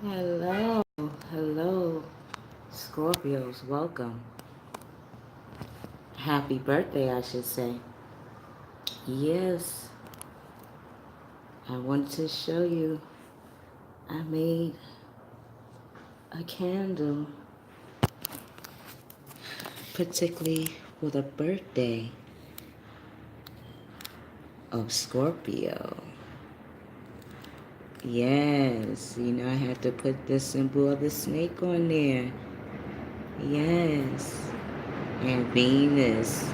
Hello, hello, Scorpios, welcome. Happy birthday, I should say. Yes, I wanted to show you I made a candle, particularly for the birthday of Scorpio. Yes, I had to put the symbol of the snake on there. Yes, and Venus.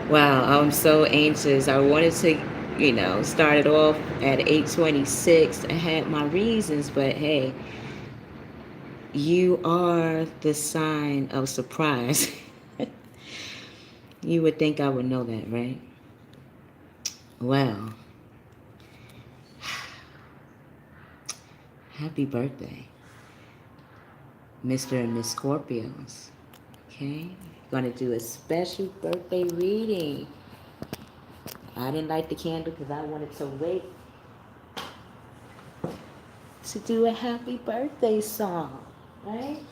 Wow, I'm so anxious. I wanted to, start it off at 8:26. I had my reasons, but hey, you are the sign of surprise. You would think I would know that, right? Well, happy birthday, Mr. and Miss Scorpios. Okay? Gonna do a special birthday reading. I didn't light the candle because I wanted to wait to do a happy birthday song, right?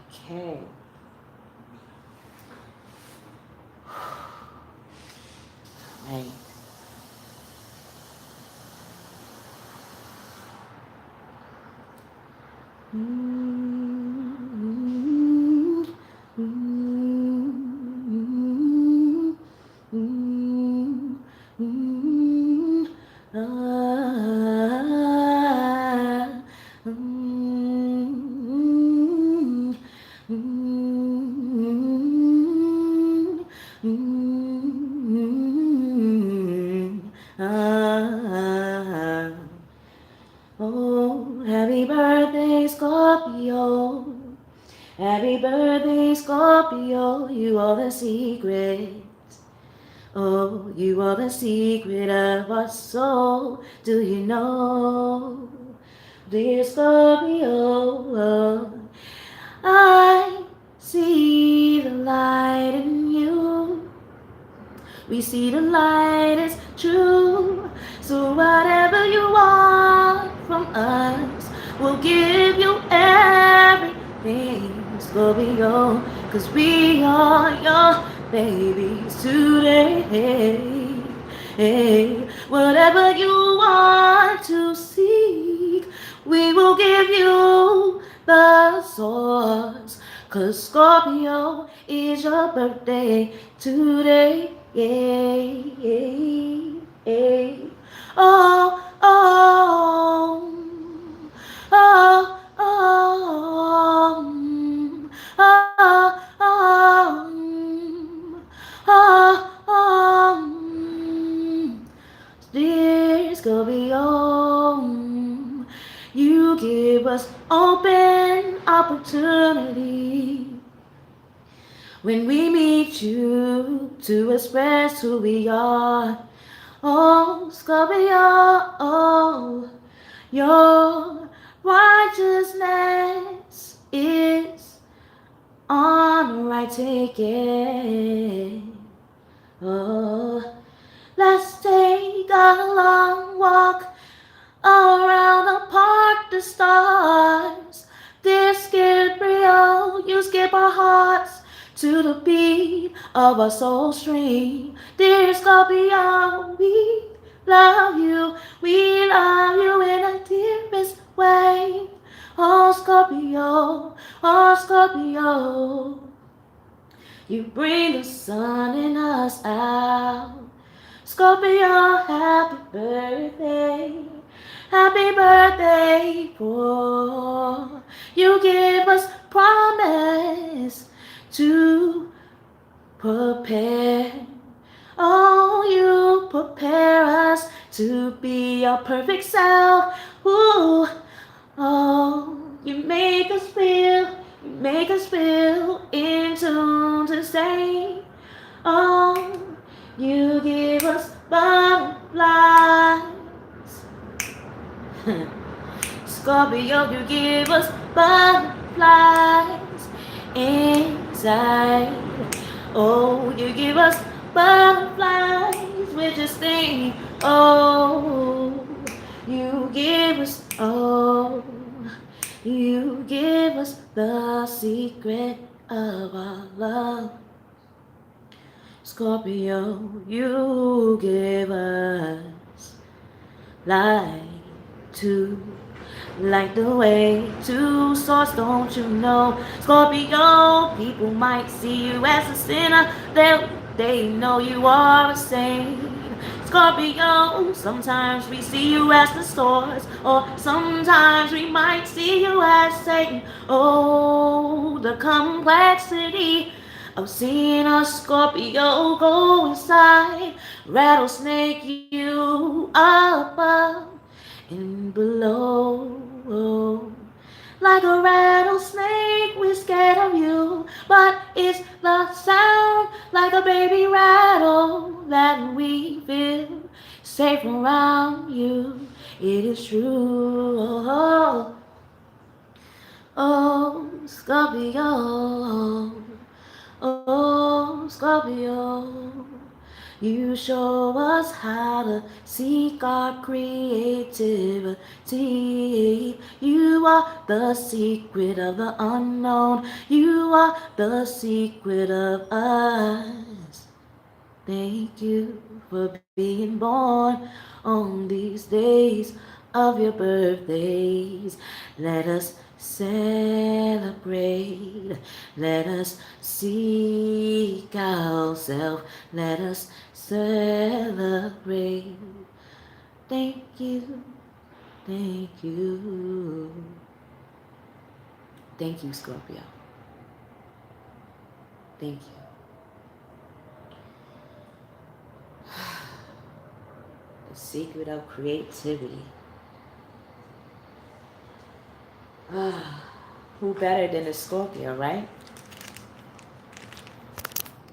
Okay. Right. Oh, happy birthday, Scorpio. Happy birthday, Scorpio. You are the secret. Oh, you are the secret of our soul. Do you know? Dear Scorpio, I see the light in you. We see the light is true. So whatever you want from us, we'll give you everything, Scorpio. Cause we are your babies today. Hey, whatever you want to seek, we will give you the source. Cause Scorpio is your birthday today. Yeah, yeah, yeah. Oh, oh, oh, oh, oh, dear Scorpio, you give us open opportunity when we meet you to express who we are. Oh, Scorpio, oh, your righteousness is on the right ticket. Oh, let's take a long walk around the park, the stars. Dear Scorpio, you skip our hearts to the beat of our soul stream. Dear Scorpio, we love you in the dearest way. Oh oh Scorpio, you bring the sun in us out. Scorpio, happy birthday. Happy birthday, for you give us promise to prepare. Oh, you prepare us to be our perfect self. Ooh, oh, you make us feel in tune to say. Oh, you give us butterflies. Scorpio, you give us butterflies inside. Oh, you give us butterflies. We just think Oh, you give us, oh, you give us the secret of our love. Scorpio, you give us light to like the way to source, don't you know? Scorpio, people might see you as a sinner, they know you are a saint. Scorpio, sometimes we see you as the source, or sometimes we might see you as Satan. Oh, the complexity of seeing a Scorpio go inside, rattlesnake you above and below. Like a rattlesnake, we're scared of you, but it's the sound like a baby rattle that we feel safe around you. It is true. Oh, oh, Scorpio. Oh, Scorpio. You show us how to seek our creativity. You are the secret of the unknown. You are the secret of us. Thank you for being born on these days of your birthdays. Let us celebrate. Let us seek ourselves. Let us celebrate. Thank you. Thank you. Thank you, Scorpio. Thank you. The secret of creativity. Who better than a Scorpio, right?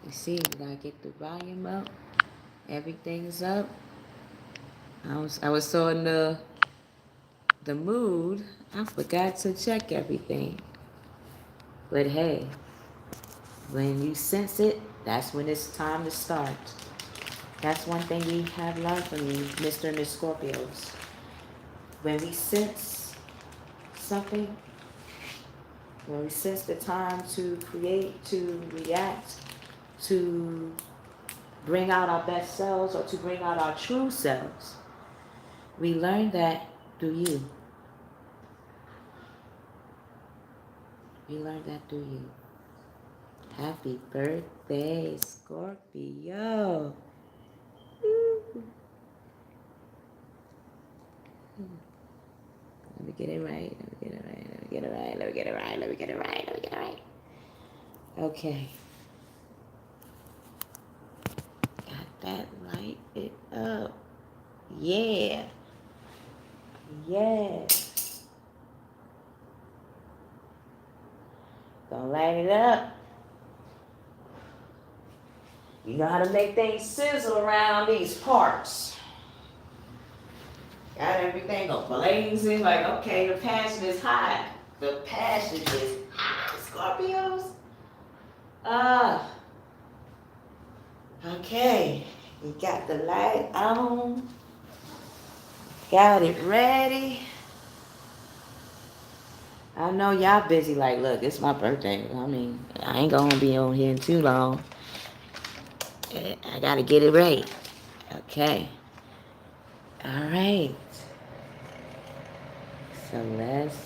You see, we gotta get the volume up. Everything's up. I was so in the mood, I forgot to check everything. But hey, when you sense it, that's when it's time to start. That's one thing we have learned from you, Mr. and Miss Scorpios. When we sense something, when we sense the time to create, to react, to bring out our best selves or to bring out our true selves, we learn that through you. We learned that through you. Happy birthday, Scorpio. Let me get it right. Let me get it right. Let me get it right. Let me get it right. Let me get it right. Let me get it right. Okay. Got that. Light it up. Yeah. Yeah. Gonna light it up. You know how to make things sizzle around these parts. Got everything go blazing. Like, okay, the passion is hot. The passion is hot, Scorpios. Okay. You got the light on. Got it ready. I know y'all busy. Like, look, it's my birthday. I mean, I ain't gonna be on here too long. I gotta get it right. Okay. All right. So let's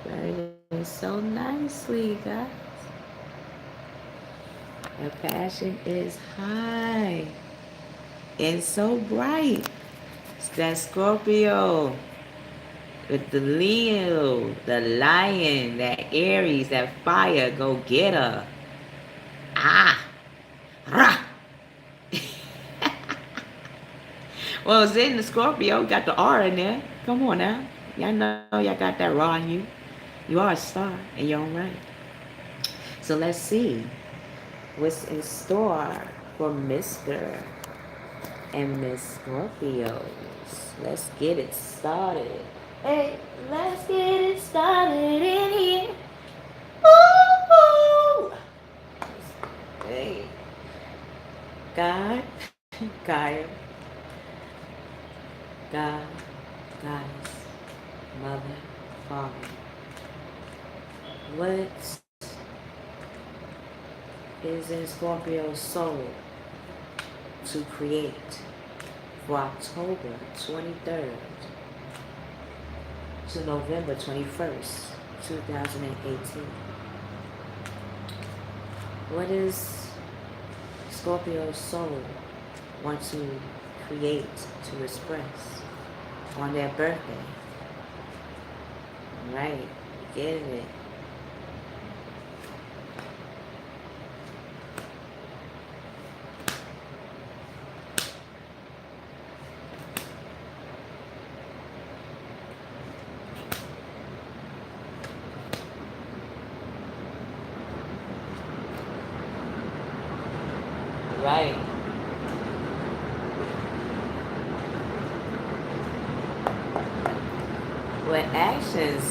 burn it so nicely, guys. The passion is high. It's so bright. It's that Scorpio with the Leo, the lion, that Aries, that fire, go get her. Ah, rah. Well, it's in the Scorpio, got the R in there. Come on now. Y'all know y'all got that raw in you. You are a star in your own right. So let's see what's in store for Mr. and Miss Scorpios. Let's get it started. Hey, let's get it started in here. Ooh, hey, God, Gaia, God, Goddess, Mother, Father. What is in Scorpio's soul to create for October 23rd to November 21st, 2018? What is Scorpio's soul want to create, to express on their birthday? Right, getting it. Right. What actions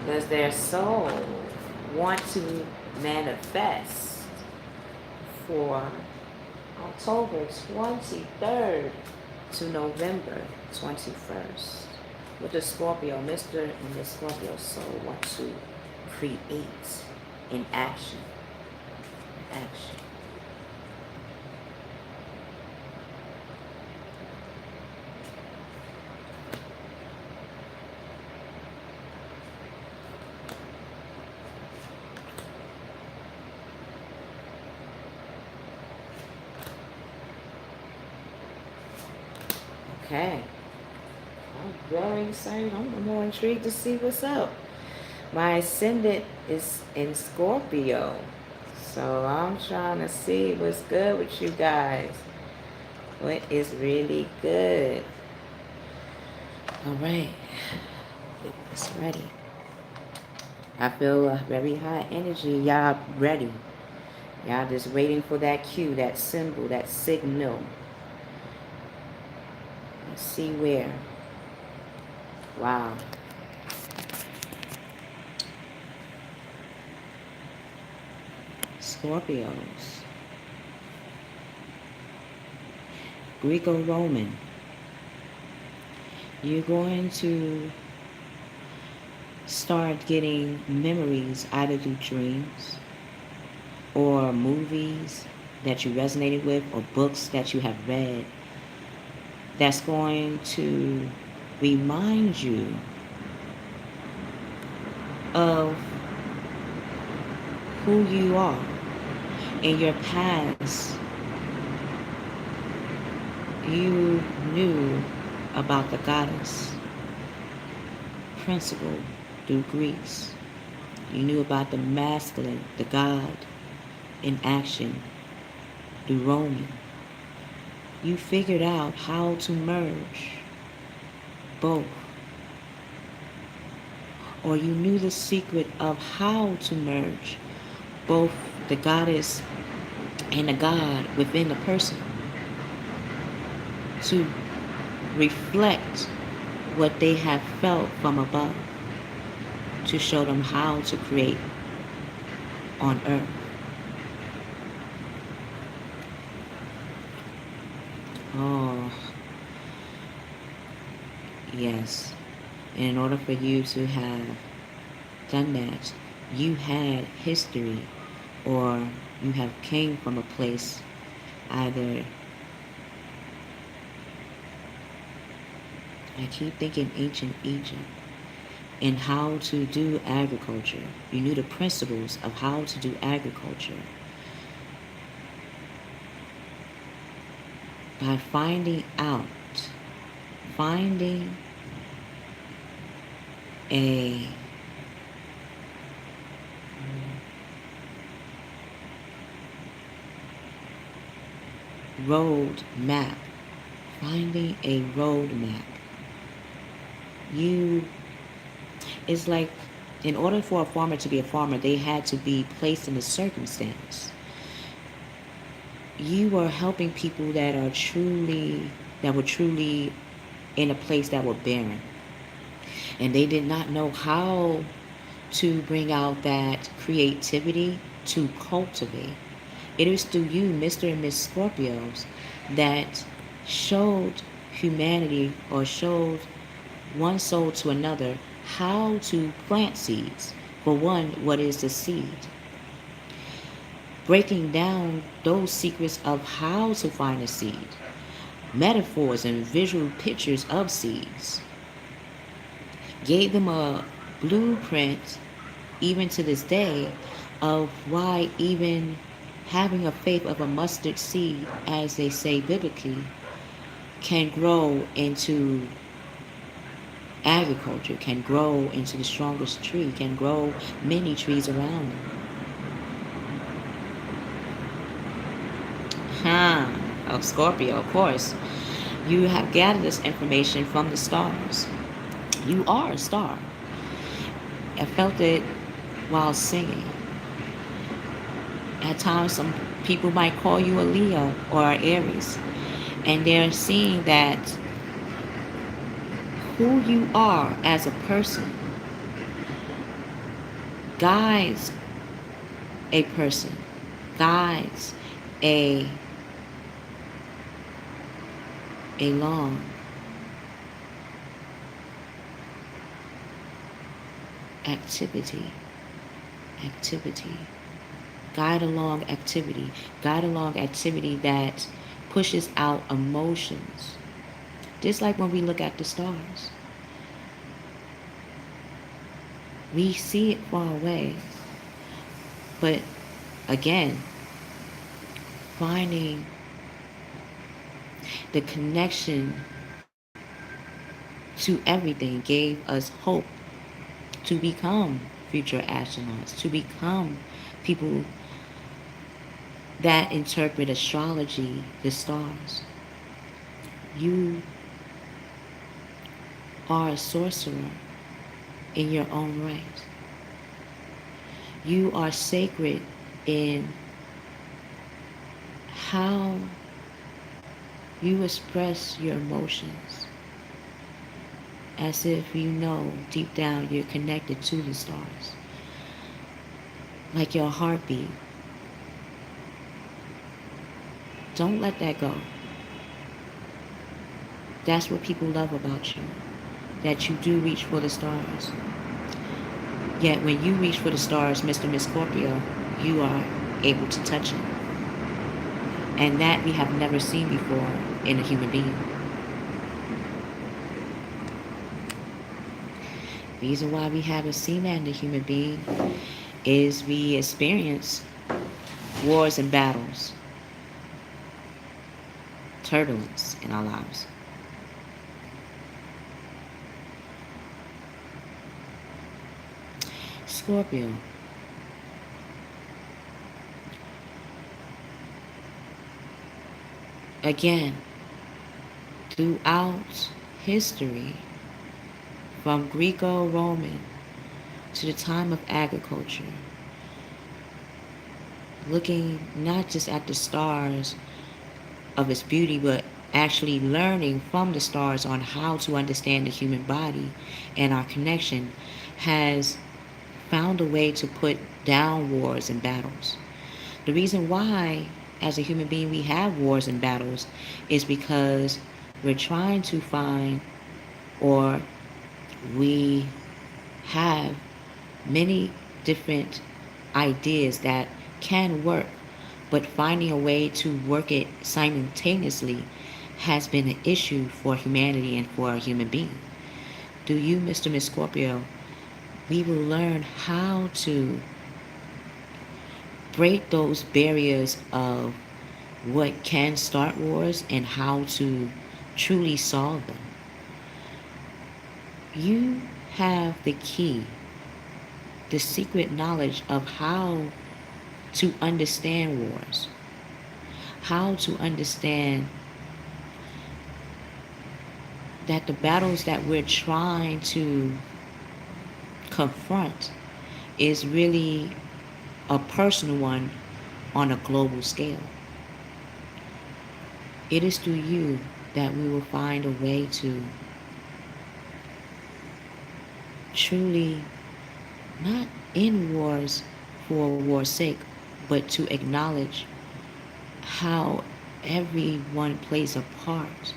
does their soul want to manifest for October 23rd to November 21st? What does Scorpio, Mr. and Miss Scorpio soul want to create in action? Action. Okay. I'm very excited. I'm more intrigued to see what's up. My ascendant is in Scorpio. So I'm trying to see what's good with you guys. What is really good? All right. It's ready. I feel a very high energy. Y'all ready. Y'all just waiting for that cue, that symbol, that signal. Let's see where. Wow. Scorpios. Greco-Roman. You're going to start getting memories either through dreams or movies that you resonated with or books that you have read that's going to remind you of who you are in your past. You knew about the goddess principle through Greece. You knew about the masculine, the god in action through Roman. You figured out how to merge both. Or you knew the secret of how to merge both the goddess and the god within the person to reflect what they have felt from above, to show them how to create on earth. Oh, yes. And in order for you to have done that, you had history, or you have came from a place either, I keep thinking ancient Egypt, and how to do agriculture. You knew the principles of how to do agriculture by finding a road map. Finding a road map. It's like, in order for a farmer to be a farmer, they had to be placed in a circumstance. You were helping people that were truly in a place that were barren. And they did not know how to bring out that creativity to cultivate It is through you, Mr. and Miss Scorpios, that showed humanity or showed one soul to another how to plant seeds. For one, what is the seed? Breaking down those secrets of how to find a seed, metaphors and visual pictures of seeds. Gave them a blueprint, even to this day, of why even having a faith of a mustard seed, as they say biblically, can grow into agriculture, can grow into the strongest tree, can grow many trees around them. Of Scorpio, of course. You have gathered this information from the stars. You are a star. I felt it while singing. At times, some people might call you a Leo or an Aries, and they're seeing that who you are as a person guides a person, guides a long activity, guide along activity that pushes out emotions. Just like when we look at the stars, we see it far away, but again, finding the connection to everything gave us hope to become future astronauts, to become people that interpret astrology, the stars. You are a sorcerer in your own right. You are sacred in how you express your emotions, as if you know deep down you're connected to the stars, like your heartbeat. Don't let that go. That's what people love about you, that you do reach for the stars. Yet when you reach for the stars, Mr. and Miss Scorpio, you are able to touch it. And that we have never seen before in a human being. The reason why we haven't seen that in a human being is we experience wars and battles, turbulence in our lives. Scorpio. Again, throughout history, from Greco-Roman to the time of agriculture, looking not just at the stars of its beauty, but actually learning from the stars on how to understand the human body and our connection, has found a way to put down wars and battles. The reason why, as a human being, we have wars and battles is because we're trying to find, or we have many different ideas that can work, but finding a way to work it simultaneously has been an issue for humanity and for a human being. Do you, Mr. Miss Scorpio, we will learn how to break those barriers of what can start wars and how to truly solve them. You have the key, the secret knowledge of how to understand wars, how to understand that the battles that we're trying to confront is really a personal one on a global scale. It is through you that we will find a way to truly not end wars for war's sake, but to acknowledge how everyone plays a part,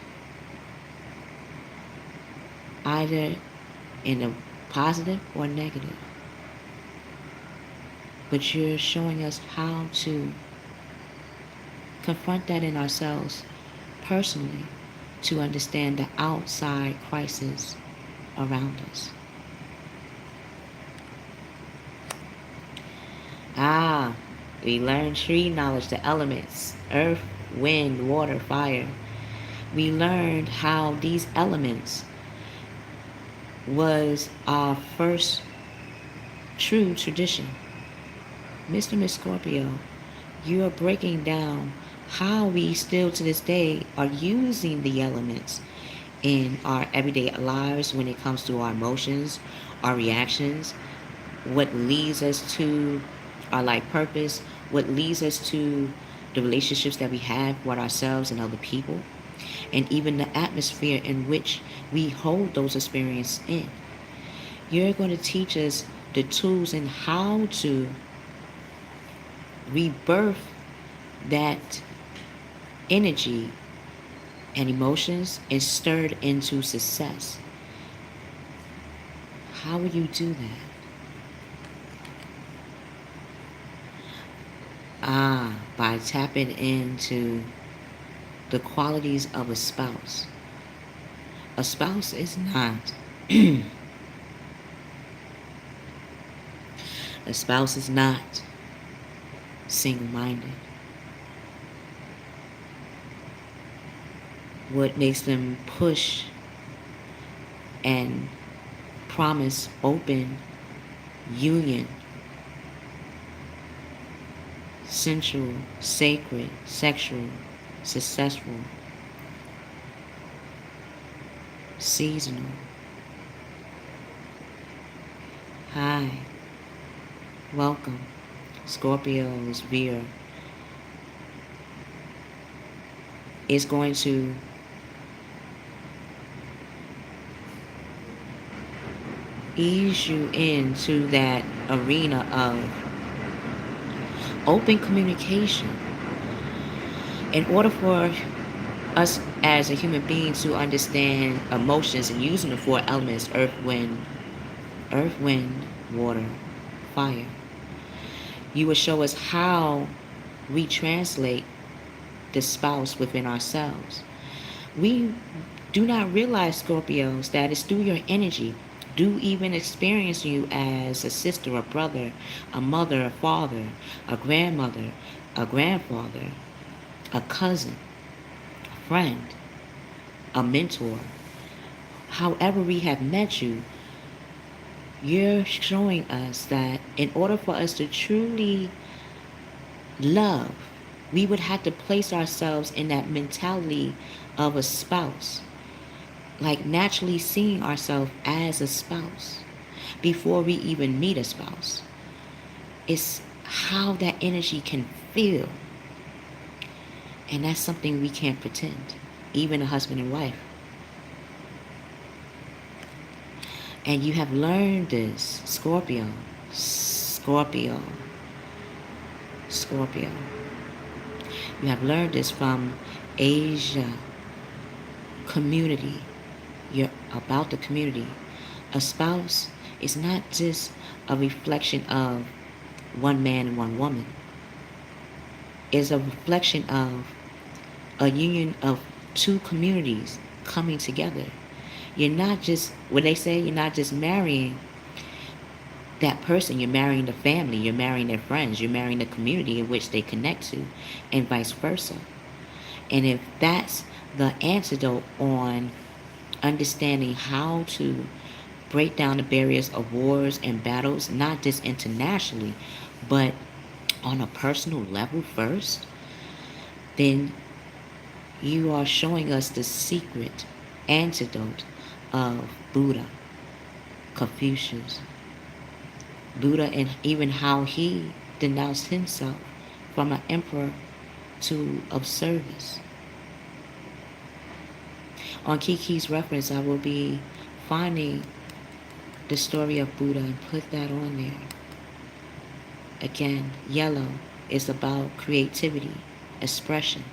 either in a positive or negative. But you're showing us how to confront that in ourselves personally to understand the outside crisis around us. We learned tree knowledge, the elements, earth, wind, water, fire. We learned how these elements was our first true tradition. Mr. and Miss Scorpio, you are breaking down how we still to this day are using the elements in our everyday lives when it comes to our emotions, our reactions, what leads us to our life purpose, what leads us to the relationships that we have with ourselves and other people, and even the atmosphere in which we hold those experiences in. You're going to teach us the tools and how to rebirth that energy and emotions and stir it into success. How will you do that? By tapping into the qualities of a spouse. A spouse is not a spouse is not single-minded. What makes them push and promise open union, sensual, sacred, sexual, successful, seasonal. Hi, welcome, Scorpio's viewer. Is going to ease you into that arena of open communication. In order for us as a human being to understand emotions and using the four elements, earth, wind, water, fire, you will show us how we translate the spouse within ourselves. We do not realize, Scorpios, that it's through your energy, do even experience you as a sister, a brother, a mother, a father, a grandmother, a grandfather, a cousin, a friend, a mentor. However we have met you, you're showing us that in order for us to truly love, we would have to place ourselves in that mentality of a spouse. Like naturally seeing ourselves as a spouse before we even meet a spouse. It's how that energy can feel. And that's something we can't pretend, even a husband and wife. And you have learned this, Scorpio. You have learned this from Asia community. You're about the community. A spouse is not just a reflection of one man and one woman. It's a reflection of a union of two communities coming together. You're not just, what they say, you're not just marrying that person, you're marrying the family, you're marrying their friends, you're marrying the community in which they connect to, and vice versa. And if that's the antidote on understanding how to break down the barriers of wars and battles, not just internationally, but on a personal level first, then you are showing us the secret antidote of Buddha, Confucius, Buddha, and even how he denounced himself from an emperor to of service. On Kiki's reference, I will be finding the story of Buddha and put that on there. Again, yellow is about creativity, expression.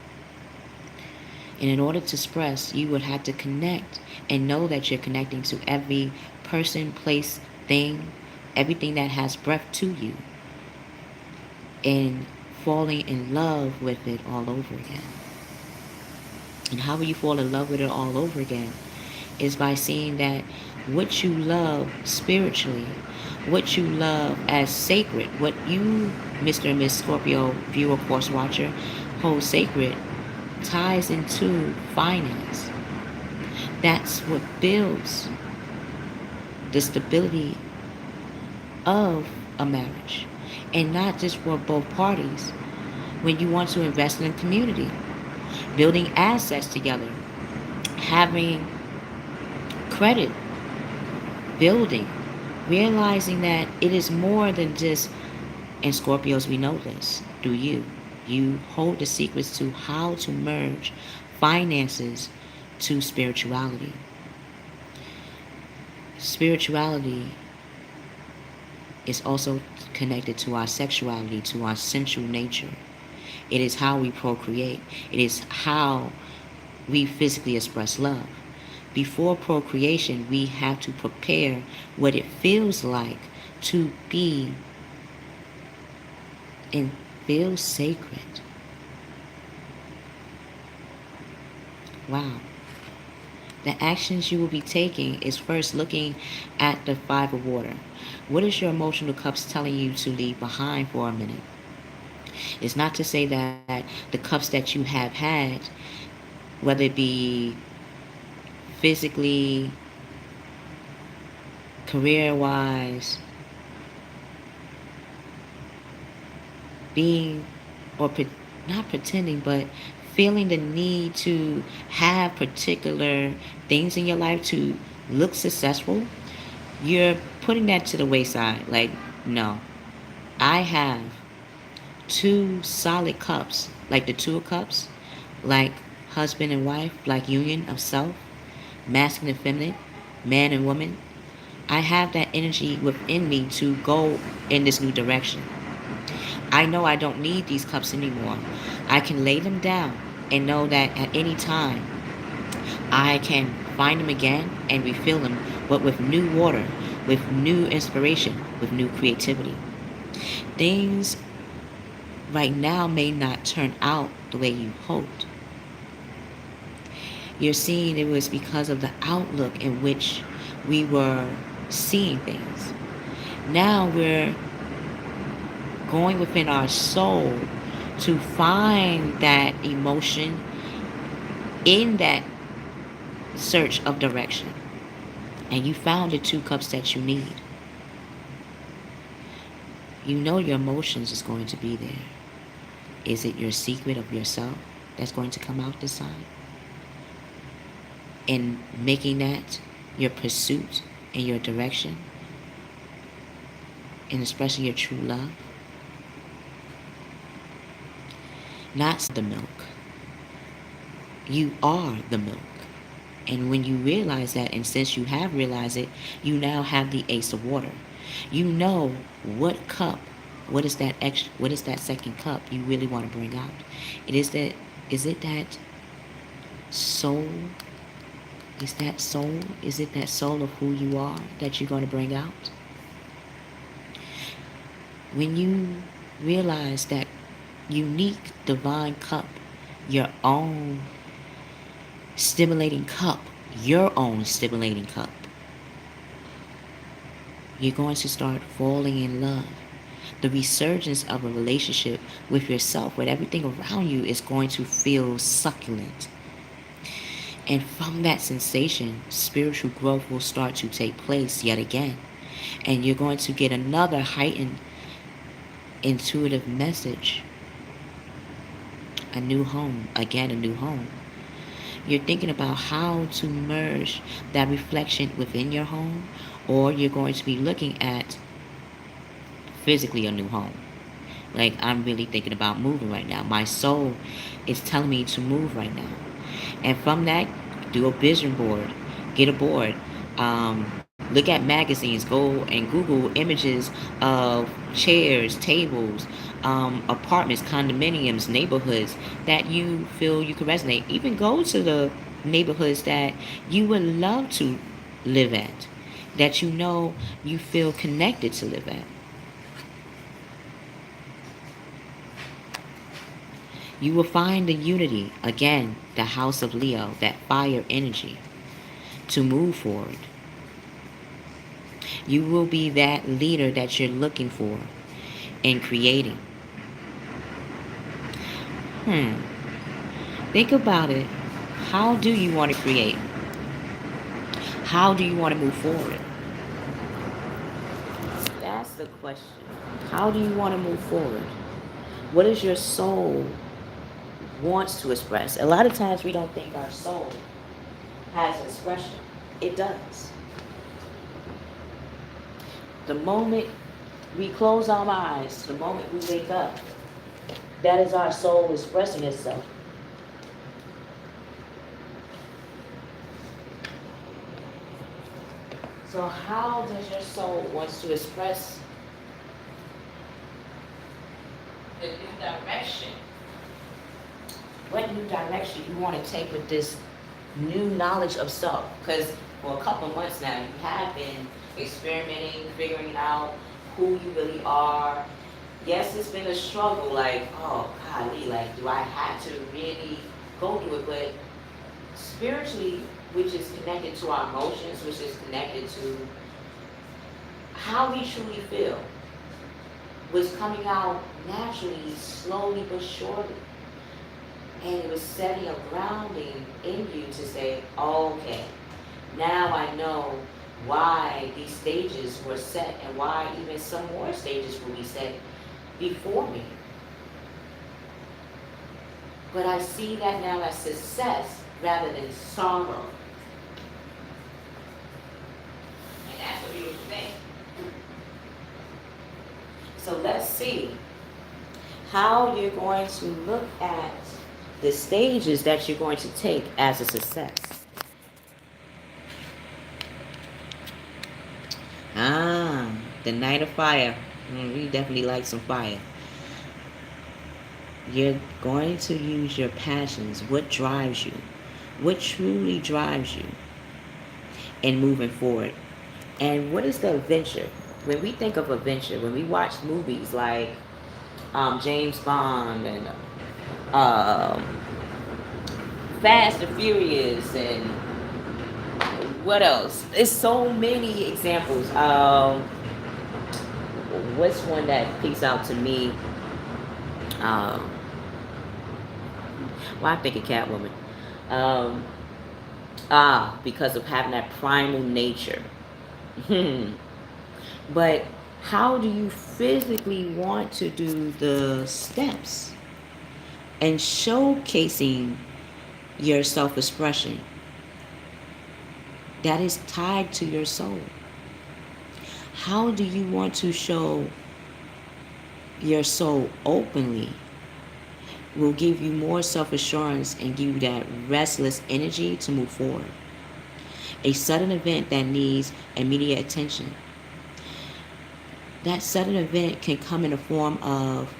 And in order to express, you would have to connect and know that you're connecting to every person, place, thing, everything that has breath to you, and falling in love with it all over again. And how will you fall in love with it all over again? Is by seeing that what you love spiritually, what you love as sacred, what you, Mr. and Miss Scorpio, viewer, course watcher, hold sacred, ties into finance. That's what builds the stability of a marriage. And not just for both parties. When you want to invest in a community, building assets together, having credit, building, realizing that it is more than just, and Scorpios, we know this through you. You hold the secrets to how to merge finances to spirituality. Spirituality is also connected to our sexuality, to our sensual nature. It is how we procreate. It is how we physically express love. Before procreation, we have to prepare what it feels like to be and feel sacred. Wow. The actions you will be taking is first looking at the Five of Water. What is your emotional cups telling you to leave behind for a minute? It's not to say that the cups that you have had, whether it be physically, career-wise, being, or not pretending, but feeling the need to have particular things in your life to look successful, you're putting that to the wayside. Like, no. I have two solid cups, like the Two of Cups, like husband and wife, like union of self, masculine and feminine, man and woman. I have that energy within me to go in this new direction. I know I don't need these cups anymore. I can lay them down and know that at any time I can find them again and refill them, but with new water, with new inspiration, with new creativity. Things right now may not turn out the way you hoped. You're seeing it was because of the outlook in which we were seeing things. Now we're going within our soul to find that emotion in that search of direction. And you found the two cups that you need. You know your emotions is going to be there. Is it your secret of yourself that's going to come out this time? And making that your pursuit and your direction, and especially your true love. Not the milk. You are the milk. And when you realize that, and since you have realized it, you now have the Ace of Water. You know what cup, what is that second cup you really want to bring out. Is it that soul? Is that soul? Is it that soul of who you are that you're going to bring out? When you realize that unique divine cup, your own stimulating cup, your own stimulating cup, you're going to start falling in love. The resurgence of a relationship with yourself, with everything around you, is going to feel succulent. And from that sensation, spiritual growth will start to take place yet again. And you're going to get another heightened intuitive message. A new home. Again, a new home. You're thinking about how to merge that reflection within your home, or you're going to be looking at physically a new home. Like, I'm really thinking about moving right now. My soul is telling me to move right now. And from that, do a vision board. Get a board. Look at magazines. Go and Google images of chairs, tables, apartments, condominiums, neighborhoods that you feel you could resonate. Even go to the neighborhoods that you would love to live at, that you know you feel connected to live at. You will find the unity, again, the house of Leo, that fire energy to move forward. You will be that leader that you're looking for in creating. Think about it. How do you want to create? How do you want to move forward? That's the question. How do you want to move forward? What is your soul wants to express? A lot of times we don't think our soul has expression. It does. The moment we close our eyes, the moment we wake up, that is our soul expressing itself. So how does your soul want to express the new direction? What new direction you want to take with this new knowledge of self? Because for a couple months now, you have been experimenting, figuring out who you really are. Yes, it's been a struggle, like, oh, golly, like, do I have to really go through it? But spiritually, which is connected to our emotions, which is connected to how we truly feel, was coming out naturally, slowly but surely. And it was setting a grounding in you to say, oh, okay, now I know why these stages were set and why even some more stages will be set before me. But I see that now as success rather than sorrow. And that's a beautiful thing. So let's see how you're going to look at the stages that you're going to take as a success. The Knight of Fire. We definitely like some fire. You're going to use your passions. What drives you? What truly drives you in moving forward? And what is the adventure? When we think of adventure, when we watch movies like James Bond and Fast and Furious and what else? There's so many examples. What's one that peeks out to me? Well, I think of Catwoman. Because of having that primal nature. But how do you physically want to do the steps and showcasing your self-expression? That is tied to your soul. How do you want to show your soul openly? Will give you more self-assurance and give you that restless energy to move forward. A sudden event that needs immediate attention. That sudden event can come in the form of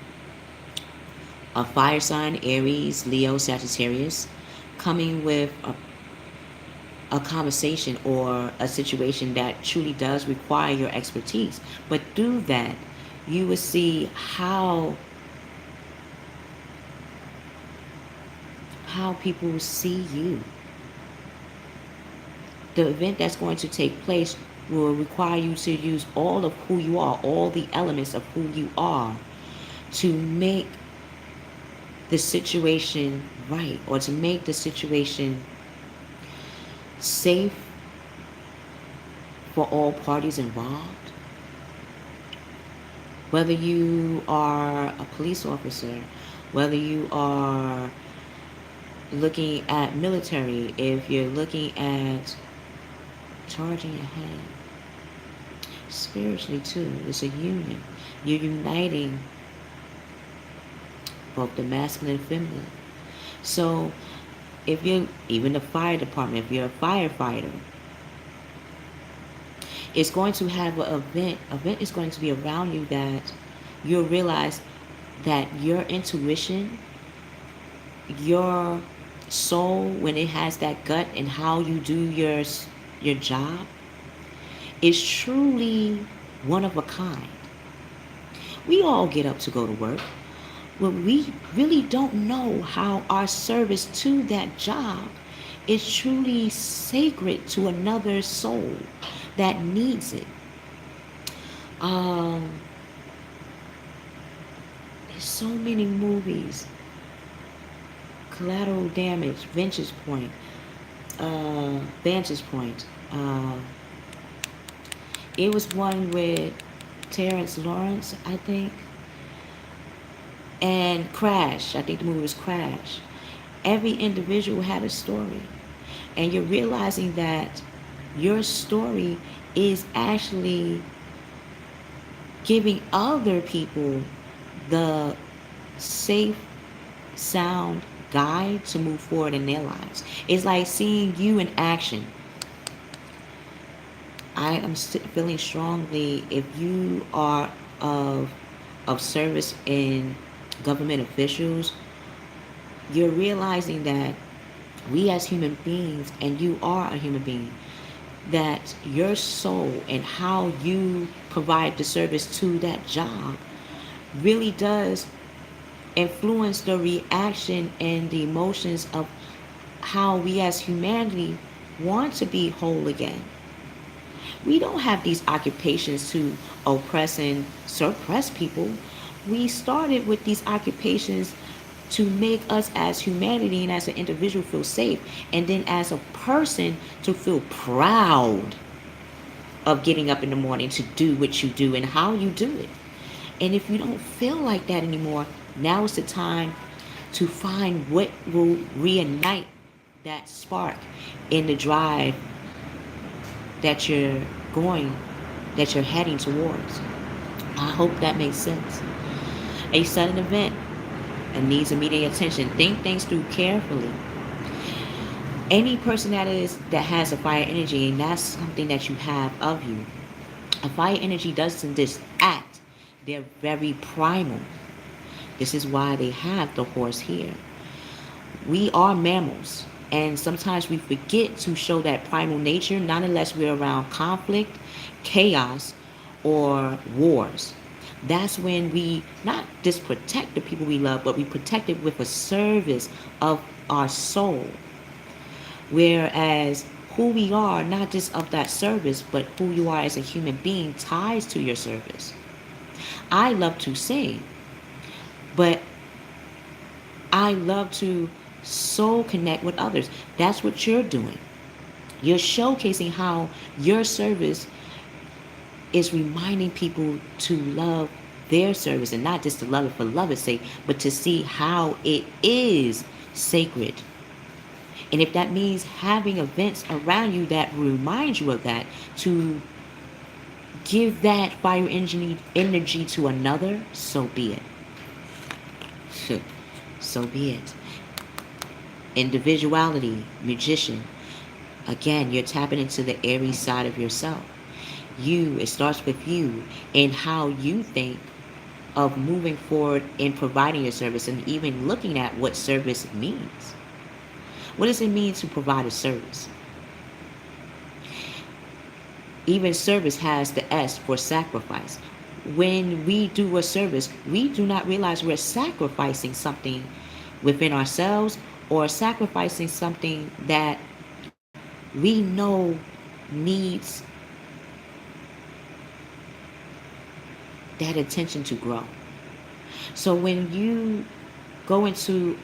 a fire sign, Aries, Leo, Sagittarius, coming with a conversation or a situation that truly does require your expertise. But through that, you will see how people see you. The event that's going to take place will require you to use all of who you are, all the elements of who you are, to make the situation right, or to make the situation safe for all parties involved. Whether you are a police officer, whether you are looking at military, if you're looking at charging ahead, spiritually too, it's a union. You're uniting both the masculine and feminine. So if you're, even the fire department, if you're a firefighter, it's going to have an event is going to be around you that you'll realize that your intuition, your soul, when it has that gut and how you do your job, is truly one of a kind. We all get up to go to work, but we really don't know how our service to that job is truly sacred to another soul that needs it. Um, there's so many movies. Collateral Damage, Vantage Point. It was one with Terrence Lawrence, I think, and Crash. I think the movie was Crash. Every individual had a story, and you're realizing that your story is actually giving other people the safe, sound guide to move forward in their lives. It's like seeing you in action. I am feeling strongly, if you are of service in government officials, you're realizing that we as human beings, and you are a human being, that your soul and how you provide the service to that job really does influence the reaction and the emotions of how we as humanity want to be whole again. We don't have these occupations to oppress and suppress people. We started with these occupations to make us as humanity and as an individual feel safe, and then as a person to feel proud of getting up in the morning to do what you do and how you do it. And if you don't feel like that anymore, now is the time to find what will reignite that spark in the drive that you're going, that you're heading towards. I hope that makes sense. A sudden event and needs immediate attention. Think things through carefully. Any person that has a fire energy, and that's something that you have of you, a fire energy doesn't just act, they're very primal. This is why they have the horse here. We are mammals, and sometimes we forget to show that primal nature, not unless we're around conflict, chaos, or wars. That's when we not just protect the people we love, but we protect it with a service of our soul. Whereas who we are, not just of that service, but who you are as a human being, ties to your service. I love to sing, but I love to so connect with others. That's what you're doing. You're showcasing how your service is reminding people to love their service, and not just to love it for love's sake, but to see how it is sacred. And if that means having events around you that remind you of that, to give that fire energy to another, so be it. So be it. Individuality, magician. Again, you're tapping into the Aries side of yourself. It starts with you and how you think of moving forward in providing your service, and even looking at what service means. What does it mean to provide a service? Even service has the S for sacrifice. When we do a service, we do not realize we're sacrificing something within ourselves, or sacrificing something that we know needs that attention to grow. So when you go into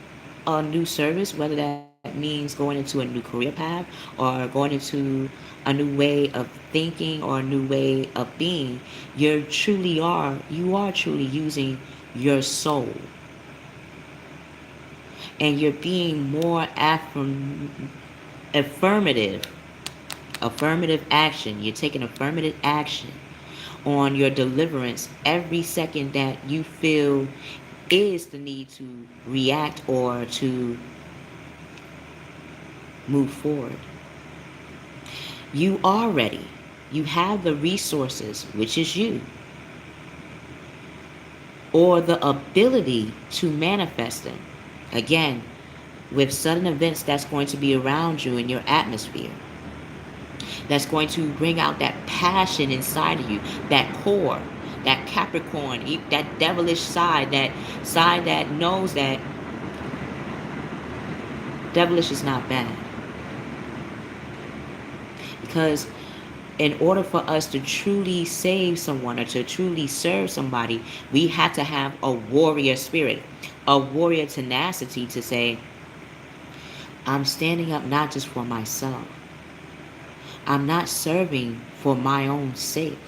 a new service, whether that means going into a new career path, or going into a new way of thinking, or a new way of being, you are truly using your soul. And you're being more affirmative action. You're taking affirmative action on your deliverance every second that you feel is the need to react or to move forward. You are ready. You have the resources, which is you. or the ability to manifest them. Again, with sudden events that's going to be around you in your atmosphere, that's going to bring out that passion inside of you, that core, that Capricorn, that devilish side, that side that knows that devilish is not bad. Because in order for us to truly save someone or to truly serve somebody, we have to have a warrior spirit, a warrior tenacity to say, I'm standing up not just for myself. I'm not serving for my own sake.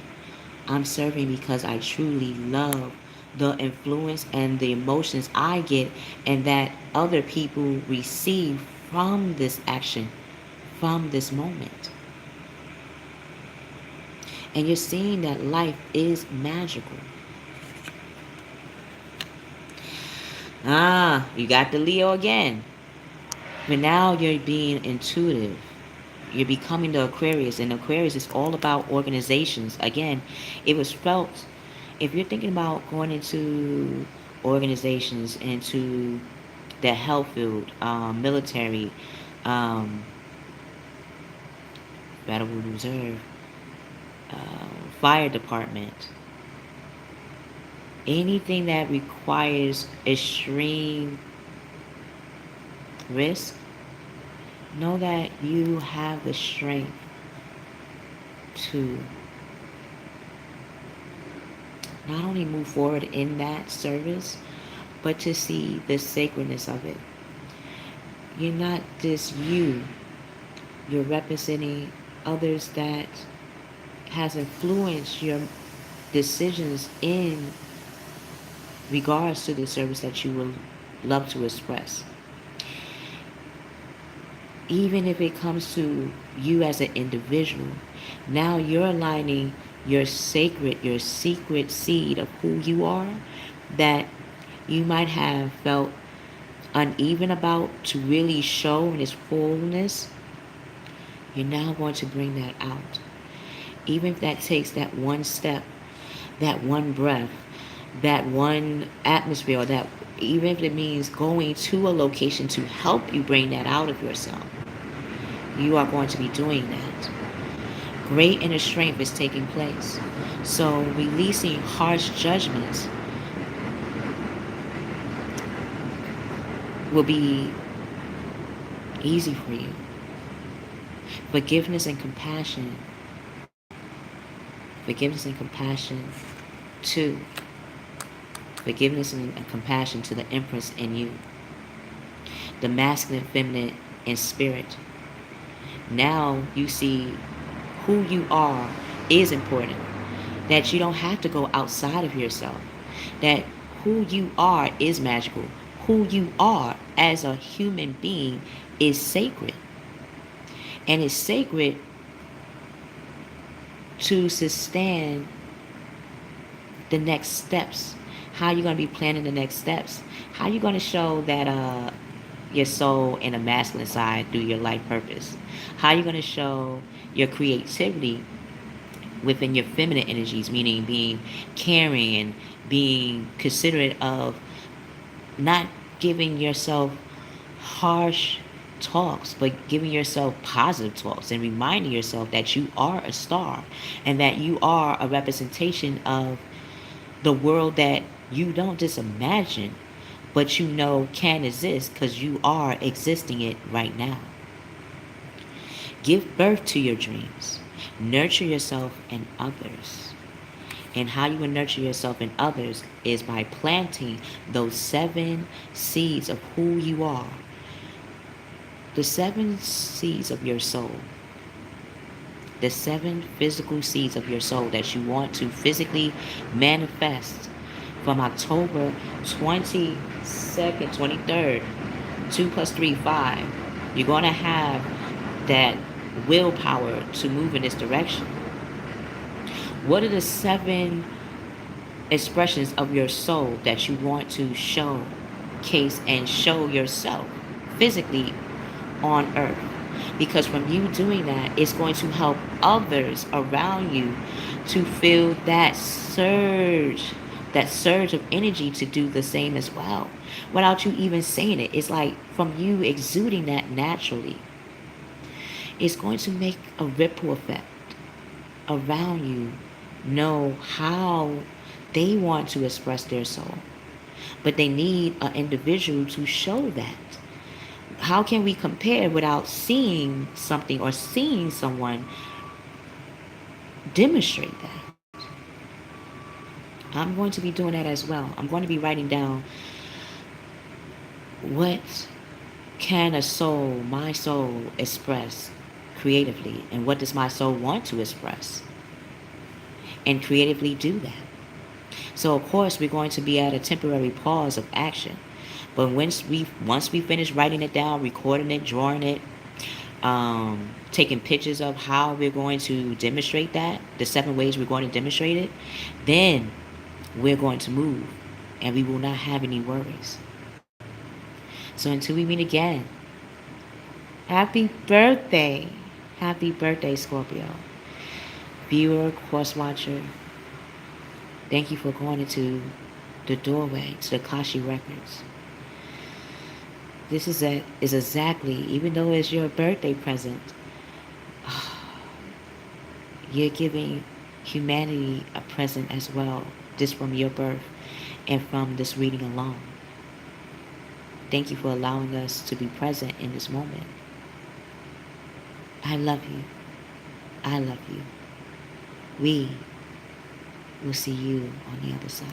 I'm serving because I truly love the influence and the emotions I get and that other people receive from this action, from this moment. And you're seeing that life is magical. You got the Leo again. But now you're being intuitive. You're becoming the Aquarius. And Aquarius is all about organizations. Again, it was felt, if you're thinking about going into organizations, into the health field, military, Federal Reserve, fire department, anything that requires extreme risk, know that you have the strength to not only move forward in that service, but to see the sacredness of it. You're not just you. You're representing others that has influenced your decisions in regards to the service that you would love to express. Even if it comes to you as an individual, now you're aligning your sacred, your secret seed of who you are that you might have felt uneven about to really show in its fullness. You're now going to bring that out. Even if that takes that one step, that one breath, that one atmosphere, or that even if it means going to a location to help you bring that out of yourself, you are going to be doing that. Great inner strength is taking place. So releasing harsh judgments will be easy for you. Forgiveness and compassion. Forgiveness and compassion to. Forgiveness and compassion to the Empress in you. The masculine, feminine, and spirit. Now you see who you are is important. That you don't have to go outside of yourself. That who you are is magical. Who you are as a human being is sacred. And it's sacred to sustain the next steps. How are you going to be planning the next steps? How are you going to show that your soul and a masculine side through your life purpose? How are you going to show your creativity within your feminine energies, meaning being caring and being considerate of not giving yourself harsh talks, but giving yourself positive talks and reminding yourself that you are a star and that you are a representation of the world that you don't just imagine, but you know can exist because you are existing it right now. Give birth to your dreams. Nurture yourself and others. And how you will nurture yourself and others is by planting those 7 seeds of who you are. The 7 seeds of your soul. The 7 physical seeds of your soul that you want to physically manifest from October 22nd, 23rd, 2 plus 3, 5. You're going to have that willpower to move in this direction. What are the 7 expressions of your soul that you want to showcase and show yourself physically on earth? Because from you doing that, it's going to help others around you to feel that surge that surge of energy to do the same as well without you even saying it. It's like from you exuding that naturally, it's going to make a ripple effect around you. Know how they want to express their soul, but they need an individual to show that. How can we compare without seeing something or seeing someone demonstrate that? I'm going to be doing that as well. I'm going to be writing down what can a soul, my soul, express creatively, and what does my soul want to express, and creatively do that. So of course we're going to be at a temporary pause of action, but once we finish writing it down, recording it, drawing it, taking pictures of how we're going to demonstrate that, the 7 ways we're going to demonstrate it, then we're going to move and we will not have any worries. So until we meet again, happy birthday. Happy birthday, Scorpio. Viewer, course watcher, thank you for going into the doorway to the Kashi Records. This is exactly, even though it's your birthday present, you're giving humanity a present as well, just from your birth and from this reading alone. Thank you for allowing us to be present in this moment. I love you. I love you. We will see you on the other side.